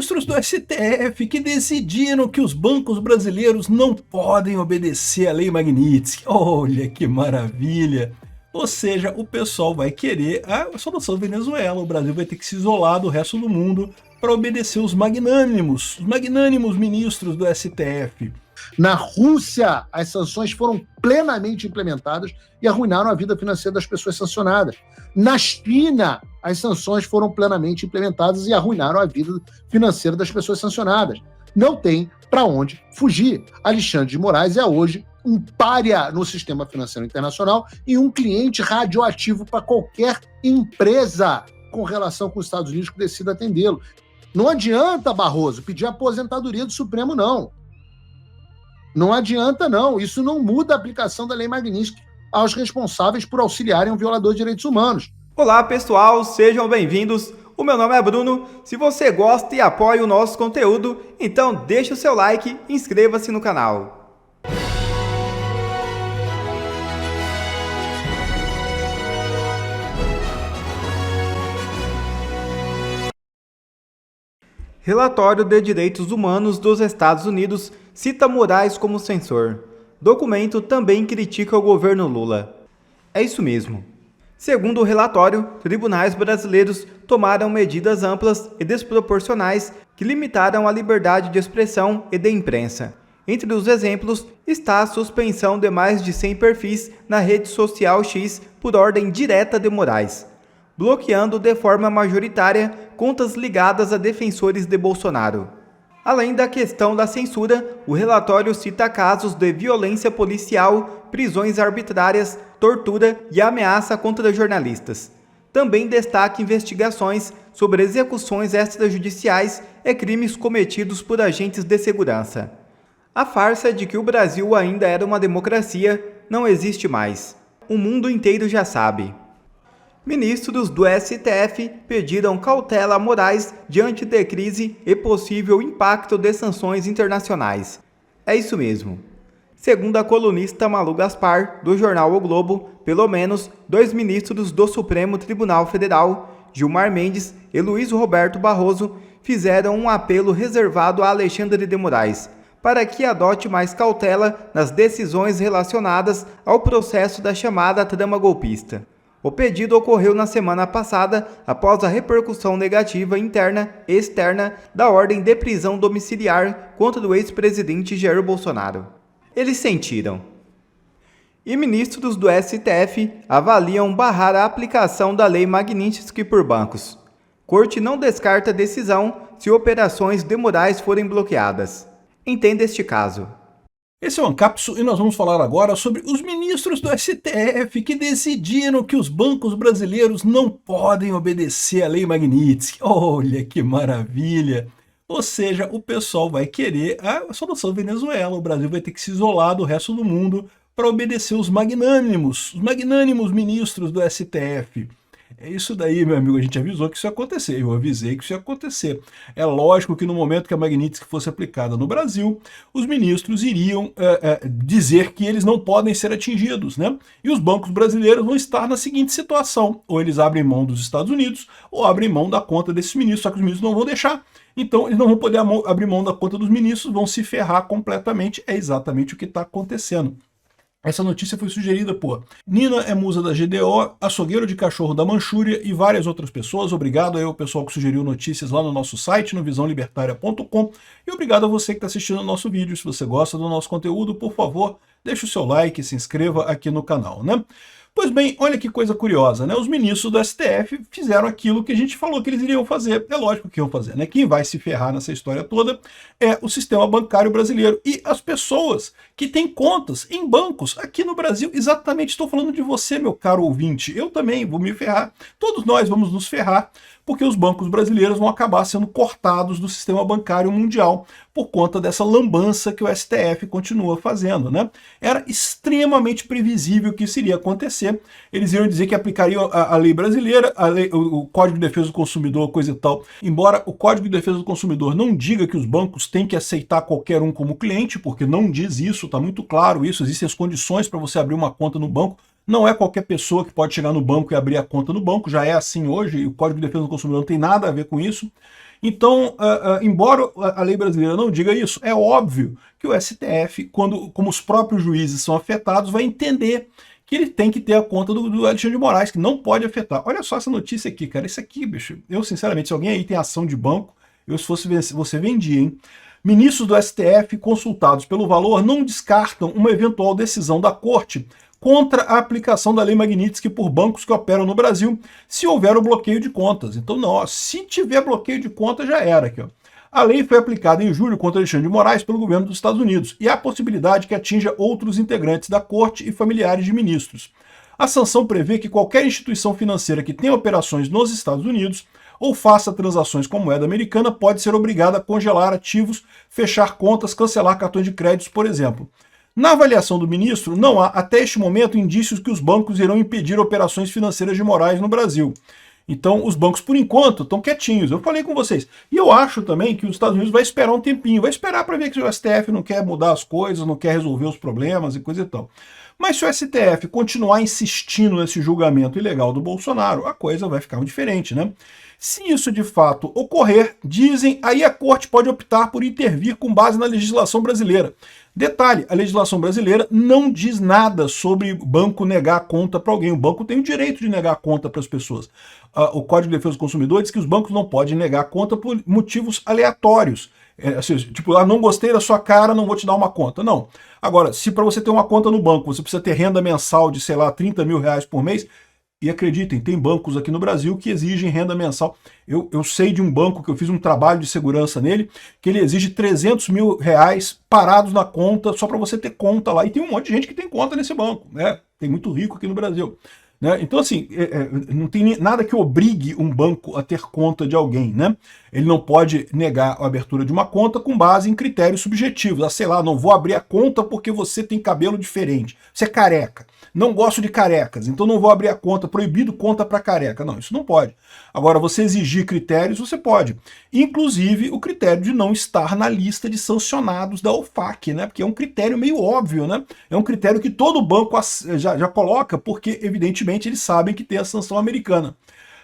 ministros do STF que decidiram que os bancos brasileiros não podem obedecer à Lei Magnitsky. Olha que maravilha! Ou seja, o pessoal vai querer a solução Venezuela. O Brasil vai ter que se isolar do resto do mundo para obedecer os magnânimos ministros do STF. Na Rússia, as sanções foram plenamente implementadas e arruinaram a vida financeira das pessoas sancionadas. Na China, as sanções foram plenamente implementadas e arruinaram a vida financeira das pessoas sancionadas. Não tem para onde fugir. Alexandre de Moraes é hoje um pária no sistema financeiro internacional e um cliente radioativo para qualquer empresa com relação com os Estados Unidos que decida atendê-lo. Não adianta, Barroso, pedir a aposentadoria do Supremo, não. Não adianta, não. Isso não muda a aplicação da Lei Magnitsky aos responsáveis por auxiliarem um violador de direitos humanos. Olá, pessoal. Sejam bem-vindos. O meu nome é Bruno. Se você gosta e apoia o nosso conteúdo, então deixe o seu like e inscreva-se no canal. Relatório de Direitos Humanos dos Estados Unidos cita Moraes como censor. Documento também critica o governo Lula. É isso mesmo. Segundo o relatório, tribunais brasileiros tomaram medidas amplas e desproporcionais que limitaram a liberdade de expressão e de imprensa. Entre os exemplos está a suspensão de mais de 100 perfis na rede social X por ordem direta de Moraes, bloqueando de forma majoritária contas ligadas a defensores de Bolsonaro. Além da questão da censura, o relatório cita casos de violência policial, prisões arbitrárias, tortura e ameaça contra jornalistas. Também destaca investigações sobre execuções extrajudiciais e crimes cometidos por agentes de segurança. A farsa de que o Brasil ainda era uma democracia não existe mais. O mundo inteiro já sabe. Ministros do STF pediram cautela a Moraes diante de crise e possível impacto de sanções internacionais. É isso mesmo. Segundo a colunista Malu Gaspar, do jornal O Globo, pelo menos 2 ministros do Supremo Tribunal Federal, Gilmar Mendes e Luiz Roberto Barroso, fizeram um apelo reservado a Alexandre de Moraes para que adote mais cautela nas decisões relacionadas ao processo da chamada trama golpista. O pedido ocorreu na semana passada após a repercussão negativa interna e externa da ordem de prisão domiciliar contra o ex-presidente Jair Bolsonaro. Eles sentiram. E ministros do STF avaliam barrar a aplicação da Lei Magnitsky por bancos. Corte não descarta decisão se operações de Moraes forem bloqueadas. Entenda este caso. Esse é o Ancapso e nós vamos falar agora sobre os ministros do STF que decidiram que os bancos brasileiros não podem obedecer à Lei Magnitsky. Olha que maravilha! Ou seja, o pessoal vai querer a solução Venezuela. O Brasil vai ter que se isolar do resto do mundo para obedecer os magnânimos ministros do STF. É isso daí, meu amigo, a gente avisou que isso ia acontecer, eu avisei que isso ia acontecer. É lógico que no momento que a Magnitsky fosse aplicada no Brasil, os ministros iriam dizer que eles não podem ser atingidos, né? E os bancos brasileiros vão estar na seguinte situação, ou eles abrem mão dos Estados Unidos, ou abrem mão da conta desses ministros, só que os ministros não vão deixar. Então eles não vão poder abrir mão da conta dos ministros, vão se ferrar completamente, é exatamente o que está acontecendo. Essa notícia foi sugerida por Nina é musa da GDO, açougueiro de cachorro da Manchúria e várias outras pessoas. Obrigado aí ao pessoal que sugeriu notícias lá no nosso site, no visãolibertaria.com. E obrigado a você que está assistindo o nosso vídeo. Se você gosta do nosso conteúdo, por favor, deixe o seu like e se inscreva aqui no canal, né? Pois bem, olha que coisa curiosa, né? Os ministros do STF fizeram aquilo que a gente falou que eles iriam fazer. É lógico que iam fazer, né? Quem vai se ferrar nessa história toda é o sistema bancário brasileiro e as pessoas que têm contas em bancos aqui no Brasil. Exatamente, estou falando de você, meu caro ouvinte. Eu também vou me ferrar. Todos nós vamos nos ferrar porque os bancos brasileiros vão acabar sendo cortados do sistema bancário mundial por conta dessa lambança que o STF continua fazendo, né? Era extremamente previsível que isso iria acontecer. Eles iam dizer que aplicariam a lei brasileira, o Código de Defesa do Consumidor, coisa e tal. Embora o Código de Defesa do Consumidor não diga que os bancos têm que aceitar qualquer um como cliente, porque não diz isso, está muito claro isso, existem as condições para você abrir uma conta no banco. Não é qualquer pessoa que pode chegar no banco e abrir a conta no banco, já é assim hoje, e o Código de Defesa do Consumidor não tem nada a ver com isso. Então, embora a lei brasileira não diga isso, é óbvio que o STF, como os próprios juízes são afetados, vai entender que ele tem que ter a conta do Alexandre de Moraes, que não pode afetar. Olha só essa notícia aqui, cara. Isso aqui, bicho, eu sinceramente, se alguém aí tem ação de banco, eu se fosse você vendia, hein? Ministros do STF consultados pelo valor não descartam uma eventual decisão da Corte contra a aplicação da Lei Magnitsky por bancos que operam no Brasil, se houver o bloqueio de contas. Então, não, ó, se tiver bloqueio de contas, já era aqui, ó. A lei foi aplicada em julho contra Alexandre de Moraes pelo governo dos Estados Unidos e há a possibilidade que atinja outros integrantes da corte e familiares de ministros. A sanção prevê que qualquer instituição financeira que tenha operações nos Estados Unidos ou faça transações com moeda americana pode ser obrigada a congelar ativos, fechar contas, cancelar cartões de crédito, por exemplo. Na avaliação do ministro, não há, até este momento, indícios que os bancos irão impedir operações financeiras de Moraes no Brasil. Então, os bancos, por enquanto, estão quietinhos. Eu falei com vocês. E eu acho também que os Estados Unidos vai esperar um tempinho. Vai esperar para ver que o STF não quer mudar as coisas, não quer resolver os problemas e coisa e tal. Mas se o STF continuar insistindo nesse julgamento ilegal do Bolsonaro, a coisa vai ficar diferente, né? Se isso de fato ocorrer, dizem, aí a corte pode optar por intervir com base na legislação brasileira. Detalhe, a legislação brasileira não diz nada sobre o banco negar a conta para alguém. O banco tem o direito de negar a conta para as pessoas. O Código de Defesa do Consumidor diz que os bancos não podem negar a conta por motivos aleatórios. Assim, tipo, não gostei da sua cara, não vou te dar uma conta. Não. Agora, se para você ter uma conta no banco, você precisa ter renda mensal de, sei lá, 30 mil reais por mês, e acreditem, tem bancos aqui no Brasil que exigem renda mensal. Eu sei de um banco que eu fiz um trabalho de segurança nele, que ele exige 300 mil reais parados na conta, só para você ter conta lá. E tem um monte de gente que tem conta nesse banco, né? Tem muito rico aqui no Brasil. Né? Então, assim, não tem nada que obrigue um banco a ter conta de alguém, né? Ele não pode negar a abertura de uma conta com base em critérios subjetivos. Sei lá, não vou abrir a conta porque você tem cabelo diferente. Você é careca. Não gosto de carecas, então não vou abrir a conta. Proibido conta para careca. Não, isso não pode. Agora, você exigir critérios, você pode. Inclusive, o critério de não estar na lista de sancionados da OFAC, né? Porque é um critério meio óbvio, né? É um critério que todo banco já coloca, porque, evidentemente, eles sabem que tem a sanção americana.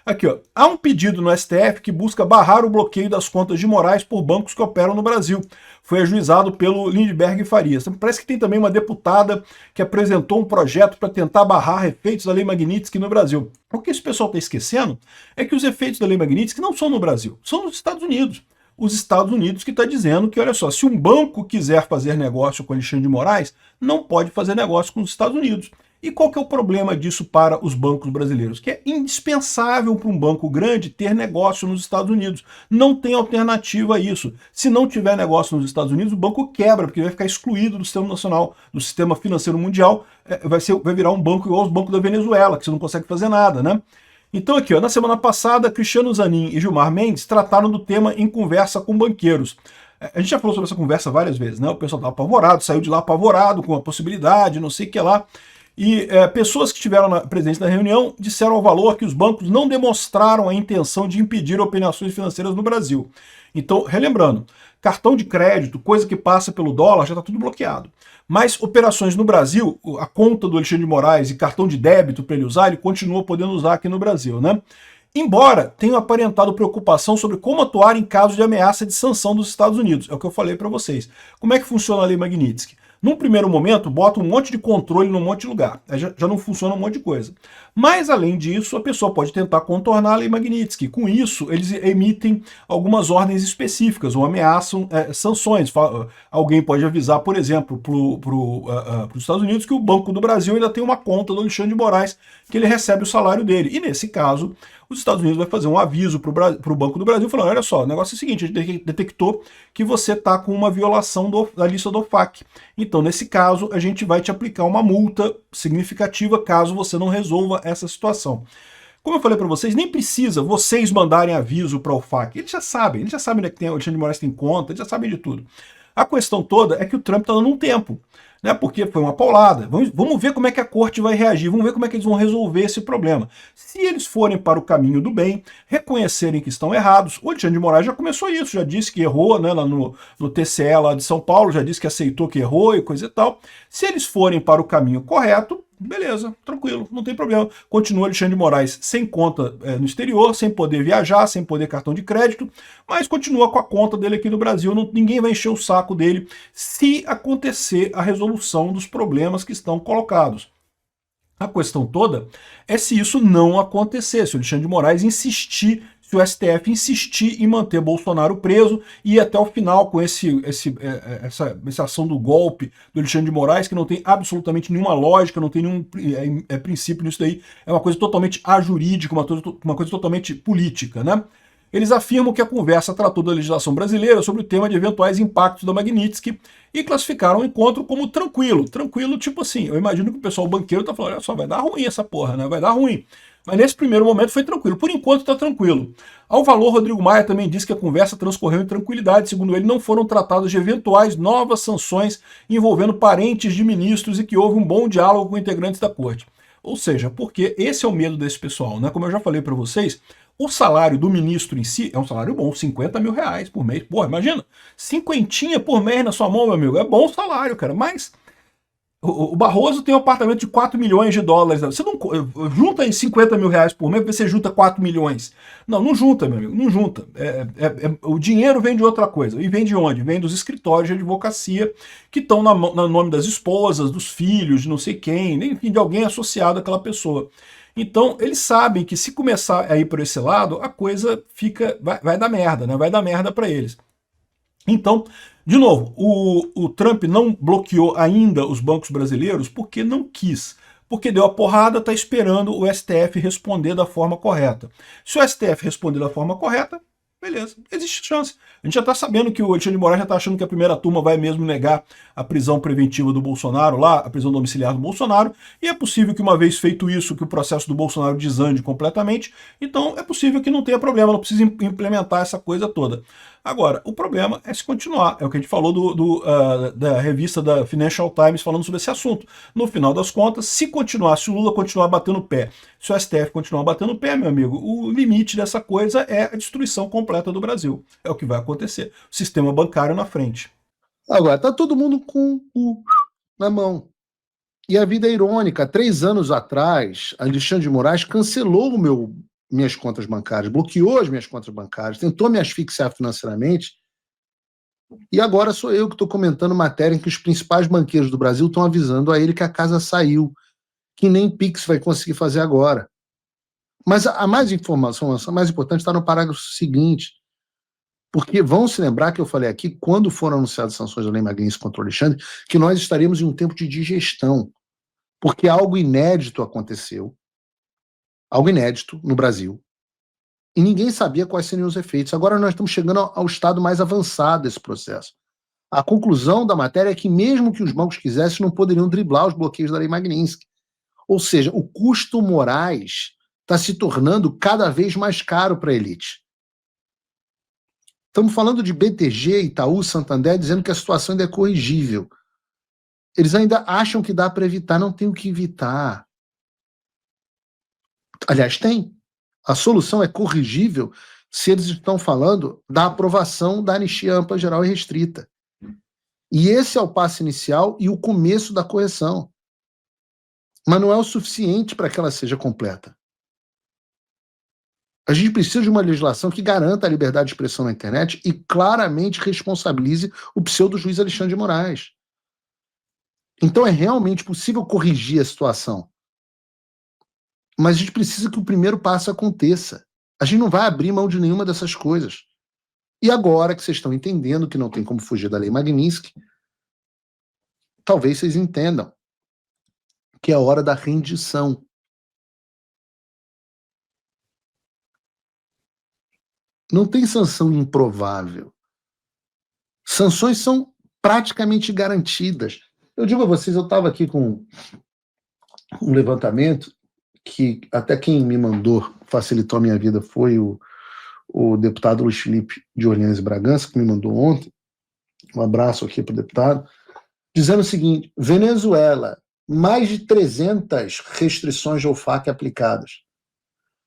Aqui, ó. Há um pedido no STF que busca barrar o bloqueio das contas de Moraes por bancos que operam no Brasil. Foi ajuizado pelo Lindbergh Farias. Parece que tem também uma deputada que apresentou um projeto para tentar barrar efeitos da Lei Magnitsky no Brasil. O que esse pessoal está esquecendo é que os efeitos da Lei Magnitsky não são no Brasil, são nos Estados Unidos. Os Estados Unidos que está dizendo que, olha só, se um banco quiser fazer negócio com Alexandre de Moraes, não pode fazer negócio com os Estados Unidos. E qual que é o problema disso para os bancos brasileiros? Que é indispensável para um banco grande ter negócio nos Estados Unidos. Não tem alternativa a isso. Se não tiver negócio nos Estados Unidos, o banco quebra, porque vai ficar excluído do sistema nacional, do sistema financeiro mundial. Vai virar um banco igual aos bancos da Venezuela, que você não consegue fazer nada, né? Então aqui, ó, na semana passada, Cristiano Zanin e Gilmar Mendes trataram do tema em conversa com banqueiros. A gente já falou sobre essa conversa várias vezes, né? O pessoal estava apavorado, saiu de lá apavorado com a possibilidade, não sei o que lá. E pessoas que estiveram presentes na reunião disseram ao Valor que os bancos não demonstraram a intenção de impedir operações financeiras no Brasil. Então, relembrando, cartão de crédito, coisa que passa pelo dólar, já está tudo bloqueado. Mas operações no Brasil, a conta do Alexandre de Moraes e cartão de débito para ele usar, ele continua podendo usar aqui no Brasil, né? Embora tenha aparentado preocupação sobre como atuar em caso de ameaça de sanção dos Estados Unidos. É o que eu falei para vocês. Como é que funciona a Lei Magnitsky? Num primeiro momento, bota um monte de controle num monte de lugar. Aí já não funciona um monte de coisa. Mas, além disso, a pessoa pode tentar contornar a Lei Magnitsky. Com isso, eles emitem algumas ordens específicas ou ameaçam sanções. Alguém pode avisar, por exemplo, para os Estados Unidos que o Banco do Brasil ainda tem uma conta do Alexandre de Moraes que ele recebe o salário dele. E, nesse caso, os Estados Unidos vai fazer um aviso para o Banco do Brasil falando, olha só, o negócio é o seguinte, a gente detectou que você está com uma violação da lista do OFAC. Então, nesse caso, a gente vai te aplicar uma multa significativa caso você não resolva essa situação. Como eu falei para vocês, nem precisa vocês mandarem aviso para o OFAC. Eles já sabem onde é que tem, o Alexandre de Moraes tem conta, eles já sabem de tudo. A questão toda é que o Trump está dando um tempo, né? Porque foi uma paulada. Vamos ver como é que a corte vai reagir, vamos ver como é que eles vão resolver esse problema. Se eles forem para o caminho do bem, reconhecerem que estão errados, o Alexandre de Moraes já começou isso, já disse que errou, né, lá no TCE lá de São Paulo, já disse que aceitou que errou e coisa e tal. Se eles forem para o caminho correto, beleza, tranquilo, não tem problema. Continua Alexandre de Moraes sem conta no exterior, sem poder viajar, sem poder cartão de crédito, mas continua com a conta dele aqui no Brasil, ninguém vai encher o saco dele se acontecer a resolução dos problemas que estão colocados. A questão toda é se isso não acontecer, se o Alexandre de Moraes insistir, se o STF insistir em manter Bolsonaro preso e ir até o final com essa ação do golpe do Alexandre de Moraes, que não tem absolutamente nenhuma lógica, não tem nenhum princípio nisso daí, é uma coisa totalmente ajurídica, uma coisa totalmente política, né? Eles afirmam que a conversa tratou da legislação brasileira sobre o tema de eventuais impactos da Magnitsky e classificaram o encontro como tranquilo. Tranquilo, tipo assim, eu imagino que o pessoal banqueiro tá falando, olha só, vai dar ruim essa porra, né? Vai dar ruim. Mas nesse primeiro momento foi tranquilo. Por enquanto tá tranquilo. Ao Valor, Rodrigo Maia também disse que a conversa transcorreu em tranquilidade. Segundo ele, não foram tratadas de eventuais novas sanções envolvendo parentes de ministros e que houve um bom diálogo com integrantes da corte. Ou seja, porque esse é o medo desse pessoal, né? Como eu já falei para vocês, o salário do ministro em si é um salário bom, 50 mil reais por mês. Pô, imagina, cinquentinha por mês na sua mão, meu amigo. É bom salário, cara. Mas o Barroso tem um apartamento de 4 milhões de dólares. Você não junta aí 50 mil reais por mês, você junta 4 milhões. Não junta, meu amigo, não junta. O dinheiro vem de outra coisa. E vem de onde? Vem dos escritórios de advocacia que estão no nome das esposas, dos filhos, de não sei quem, enfim, de alguém associado àquela pessoa. Então, eles sabem que se começar a ir por esse lado, a coisa vai dar merda, né? Vai dar merda para eles. Então, de novo, o Trump não bloqueou ainda os bancos brasileiros porque não quis. Porque deu a porrada, está esperando o STF responder da forma correta. Se o STF responder da forma correta, beleza, existe chance. A gente já está sabendo que o Alexandre de Moraes já está achando que a primeira turma vai mesmo negar a prisão preventiva do Bolsonaro lá, a prisão domiciliar do Bolsonaro, e é possível que uma vez feito isso, que o processo do Bolsonaro desande completamente, então é possível que não tenha problema, não precisa implementar essa coisa toda. Agora, o problema é se continuar, é o que a gente falou da revista da Financial Times falando sobre esse assunto. No final das contas, se o Lula continuar batendo o pé, se o STF continuar batendo o pé, meu amigo, o limite dessa coisa é a destruição completa do Brasil. É o que vai acontecer. O sistema bancário na frente. Agora, tá todo mundo com o na mão. E a vida é irônica. 3 anos atrás, Alexandre de Moraes cancelou minhas contas bancárias, bloqueou as minhas contas bancárias, tentou me asfixiar financeiramente, e agora sou eu que estou comentando matéria em que os principais banqueiros do Brasil estão avisando a ele que a casa saiu, que nem Pix vai conseguir fazer agora. Mas a mais informação, a mais importante está no parágrafo seguinte, porque vão se lembrar que eu falei aqui, quando foram anunciadas sanções da Lei Magnitsky contra o Alexandre, que nós estaríamos em um tempo de digestão, porque algo inédito aconteceu, algo inédito no Brasil, e ninguém sabia quais seriam os efeitos. Agora nós estamos chegando ao estado mais avançado desse processo. A conclusão da matéria é que mesmo que os bancos quisessem, não poderiam driblar os bloqueios da Lei Magnitsky. Ou seja, o custo Moraes está se tornando cada vez mais caro para a elite. Estamos falando de BTG, Itaú, Santander, dizendo que a situação ainda é corrigível. Eles ainda acham que dá para evitar, não tem o que evitar. Aliás, tem. A solução é corrigível se eles estão falando da aprovação da anistia ampla, geral e restrita. E esse é o passo inicial e o começo da correção. Mas não é o suficiente para que ela seja completa. A gente precisa de uma legislação que garanta a liberdade de expressão na internet e claramente responsabilize o pseudo-juiz Alexandre de Moraes. Então é realmente possível corrigir a situação. Mas a gente precisa que o primeiro passo aconteça. A gente não vai abrir mão de nenhuma dessas coisas. E agora que vocês estão entendendo que não tem como fugir da Lei Magnitsky, talvez vocês entendam que é a hora da rendição. Não tem sanção improvável. Sanções são praticamente garantidas. Eu digo a vocês, eu estava aqui com um levantamento que até quem me mandou, facilitou a minha vida, foi o deputado Luiz Felipe de Orleans e Bragança, que me mandou ontem. Um abraço aqui para o deputado. Dizendo o seguinte: Venezuela, mais de 300 restrições de OFAC aplicadas.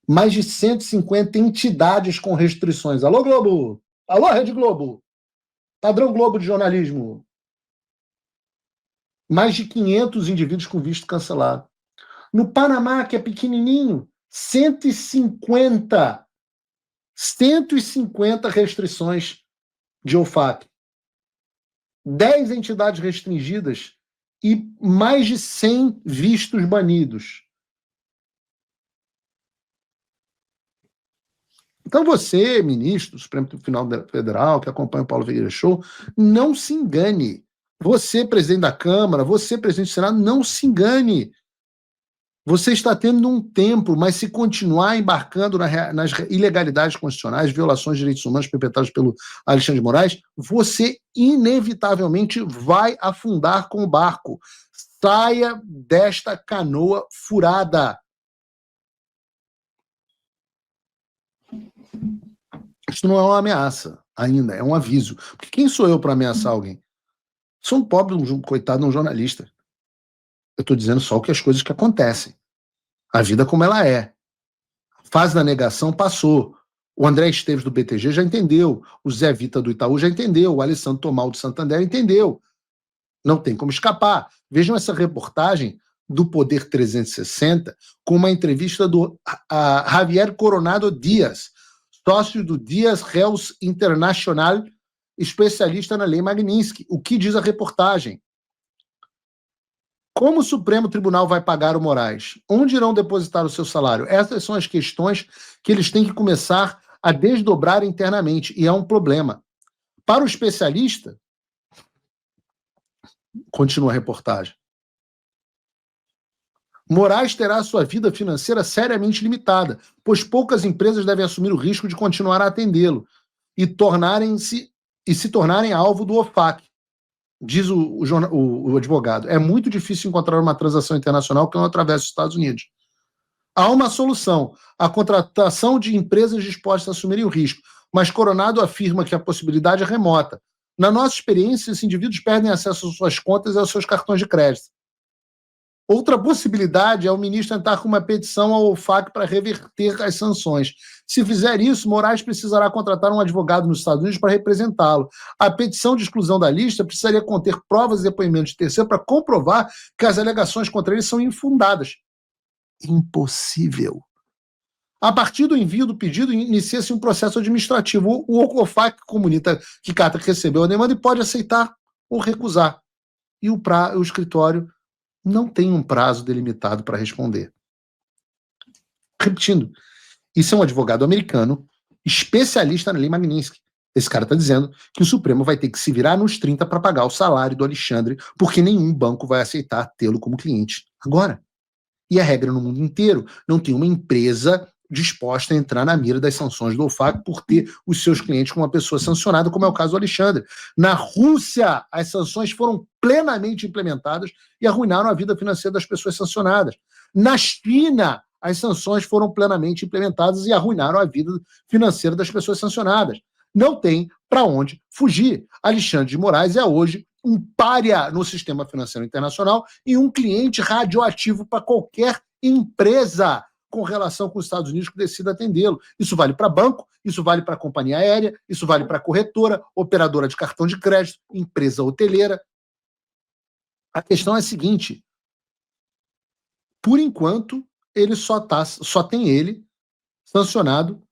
Mais de 150 entidades com restrições. Alô, Globo! Alô, Rede Globo! Padrão Globo de jornalismo. Mais de 500 indivíduos com visto cancelado. No Panamá, que é pequenininho, 150 restrições de OFAC. 10 entidades restringidas e mais de 100 vistos banidos. Então você, ministro do Supremo Tribunal Federal, que acompanha o Paulo Vieira Show, não se engane. Você, presidente da Câmara, você, presidente do Senado, não se engane. Você está tendo um tempo, mas se continuar embarcando nas ilegalidades constitucionais, violações de direitos humanos perpetradas pelo Alexandre de Moraes, você inevitavelmente vai afundar com o barco. Saia desta canoa furada. Isso não é uma ameaça ainda, é um aviso. Porque quem sou eu para ameaçar alguém? Sou um pobre, coitado, um jornalista. Eu estou dizendo só as coisas que acontecem. A vida como ela é. A fase da negação passou. O André Esteves do BTG já entendeu. O Zé Vita do Itaú já entendeu. O Alessandro Tomal do Santander entendeu. Não tem como escapar. Vejam essa reportagem do Poder 360 com uma entrevista do Javier Coronado Dias, sócio do Dias Health International, especialista na Lei Magnitsky. O que diz a reportagem? Como o Supremo Tribunal vai pagar o Moraes? Onde irão depositar o seu salário? Essas são as questões que eles têm que começar a desdobrar internamente, e é um problema. Para o especialista, continua a reportagem, Moraes terá sua vida financeira seriamente limitada, pois poucas empresas devem assumir o risco de continuar a atendê-lo e se tornarem alvo do OFAC. Diz o advogado, é muito difícil encontrar uma transação internacional que não atravesse os Estados Unidos. Há uma solução, a contratação de empresas dispostas a assumirem o risco, mas Coronado afirma que a possibilidade é remota. Na nossa experiência, esses indivíduos perdem acesso às suas contas e aos seus cartões de crédito. Outra possibilidade é o ministro entrar com uma petição ao OFAC para reverter as sanções. Se fizer isso, Moraes precisará contratar um advogado nos Estados Unidos para representá-lo. A petição de exclusão da lista precisaria conter provas e depoimentos de terceiro para comprovar que as alegações contra ele são infundadas. Impossível. A partir do envio do pedido, inicia-se um processo administrativo. O OFAC comunica que Cata recebeu a demanda e pode aceitar ou recusar. E o escritório não tem um prazo delimitado para responder. Repetindo, isso é um advogado americano, especialista na Lei Magnitsky. Esse cara está dizendo que o Supremo vai ter que se virar nos 30 para pagar o salário do Alexandre, porque nenhum banco vai aceitar tê-lo como cliente agora. E a regra no mundo inteiro, não tem uma empresa disposta a entrar na mira das sanções do OFAC por ter os seus clientes com uma pessoa sancionada, como é o caso do Alexandre. Na Rússia, as sanções foram plenamente implementadas e arruinaram a vida financeira das pessoas sancionadas. Na China, as sanções foram plenamente implementadas e arruinaram a vida financeira das pessoas sancionadas. Não tem para onde fugir. Alexandre de Moraes é hoje um pária no sistema financeiro internacional e um cliente radioativo para qualquer empresa com relação com os Estados Unidos que decida atendê-lo. Isso vale para banco, isso vale para companhia aérea, isso vale para corretora, operadora de cartão de crédito, empresa hoteleira. A questão é a seguinte, por enquanto, ele só tem ele sancionado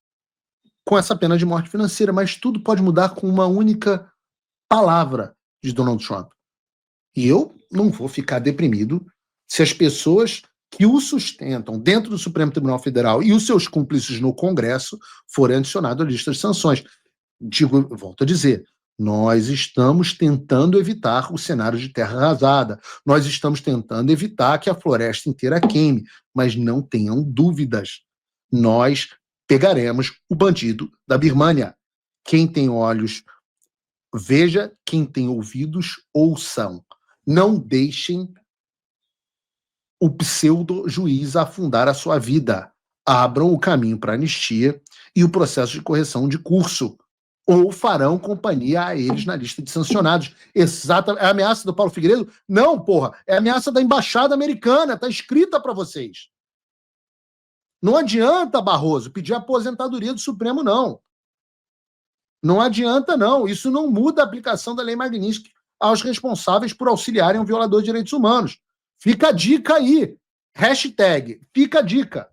com essa pena de morte financeira, mas tudo pode mudar com uma única palavra de Donald Trump. E eu não vou ficar deprimido se as pessoas que o sustentam dentro do Supremo Tribunal Federal e os seus cúmplices no Congresso forem adicionados à lista de sanções. Volto a dizer, nós estamos tentando evitar o cenário de terra arrasada, nós estamos tentando evitar que a floresta inteira queime, mas não tenham dúvidas, nós pegaremos o bandido da Birmânia. Quem tem olhos, veja, quem tem ouvidos, ouçam. Não deixem o pseudo-juiz afundar a sua vida. Abram o caminho para a anistia e o processo de correção de curso, ou farão companhia a eles na lista de sancionados. Exata, é a ameaça do Paulo Figueiredo? Não, porra, é a ameaça da embaixada americana, está escrita para vocês. Não adianta, Barroso, pedir a aposentadoria do Supremo, não. Não adianta, não. Isso não muda a aplicação da Lei Magnitsky aos responsáveis por auxiliarem um violador de direitos humanos. Fica a dica aí. Hashtag, fica a dica.